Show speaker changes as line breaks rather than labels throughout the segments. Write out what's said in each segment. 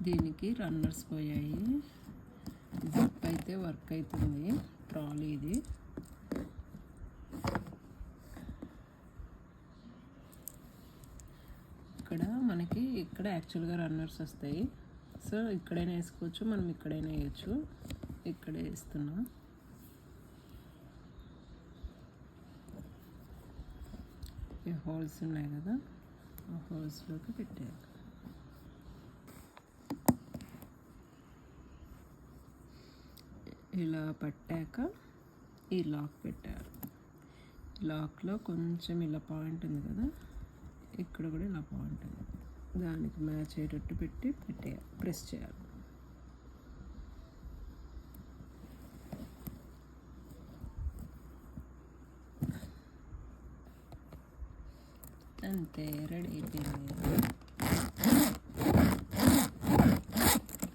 దీనికి రన్నర్స్ పోయాయి. జిప్ అయితే వర్క్ అవుతుంది. ట్రాలీ ఇది. మనకి ఇక్కడ యాక్చువల్గా రన్నర్స్ వస్తాయి. సో ఇక్కడైనా వేసుకోవచ్చు, మనం ఇక్కడైనా వేయచ్చు. ఇక్కడే వేస్తున్నా. ఈ హోల్స్ ఉన్నాయి కదా, ఆ హోల్స్లోకి పెట్టేయాలి. ఇలా పట్టాక ఈ లాక్ పెట్టారు. లాక్లో కొంచెం ఇలా పాయింట్ ఉంది కదా, ఇక్కడ కూడా ఇలా పాయింట్ ఉంది. దానికి మ్యాచ్ అయ్యేటట్టు పెట్టేయాలి, ప్రెస్ చేయాలి. అంతే, రెడీ అయిపోయింది.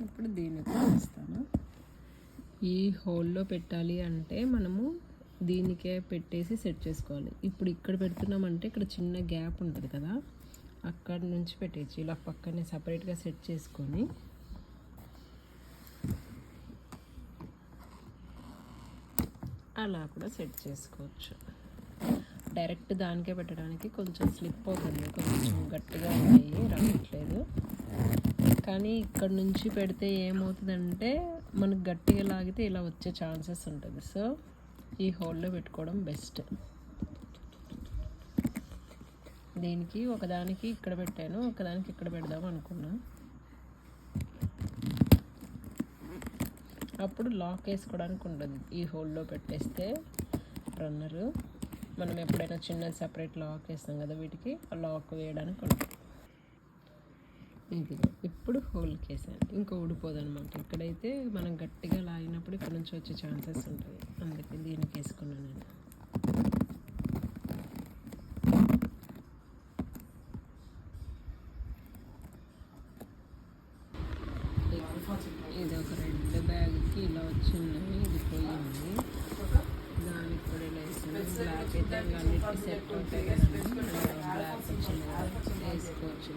ఇప్పుడు దీన్ని తీస్తాను. ఈ హోల్లో పెట్టాలి అంటే మనము దీనికే పెట్టేసి సెట్ చేసుకోవాలి. ఇప్పుడు ఇక్కడ పెడుతున్నామంటే ఇక్కడ చిన్న గ్యాప్ ఉంటుంది కదా, అక్కడ నుంచి పెట్టేయచ్చు. ఇలా పక్కనే సపరేట్గా సెట్ చేసుకొని అలా కూడా సెట్ చేసుకోవచ్చు. డైరెక్ట్ దానికే పెట్టడానికి కొంచెం స్లిప్ అవుతుంది, కొంచెం గట్టిగా ఉన్నాయి, రావట్లేదు. కానీ ఇక్కడ నుంచి పెడితే ఏమవుతుందంటే మనకు గట్టిగా లాగితే ఇలా వచ్చే ఛాన్సెస్ ఉంటుంది. సో ఈ హోల్లో పెట్టుకోవడం బెస్ట్. దీనికి ఒకదానికి ఇక్కడ పెట్టాను, ఒకదానికి ఇక్కడ పెడదాం అనుకున్నా. అప్పుడు లాక్ వేసుకోవడానికి ఉండదు. ఈ హోల్లో పెట్టేస్తే రన్నరు మనం ఎప్పుడైనా చిన్న సపరేట్ లాక్ వేస్తాం కదా, వీటికి ఆ లాక్ వేయడానికి ఉంటుంది. ఇది ఇప్పుడు హోల్కి వేసాను, ఇంకా ఊడిపోదు అనమాట. ఇక్కడైతే మనం గట్టిగా లాగినప్పుడు ఇక్కడ నుంచి వచ్చే ఛాన్సెస్ ఉంటుంది. అందుకే దీనికి వేసుకున్నాను నేను. ఇది ఒక రెడ్ బ్యాగ్కి ఇలా వచ్చింది, ఇది పోయింది. దానికి కూడా ఇలా వేసింది. బ్లాక్ అయితే అన్నిటికీ సెట్ అవుతాయి కదండి, బ్లాక్ వచ్చింది వేసుకోవచ్చు.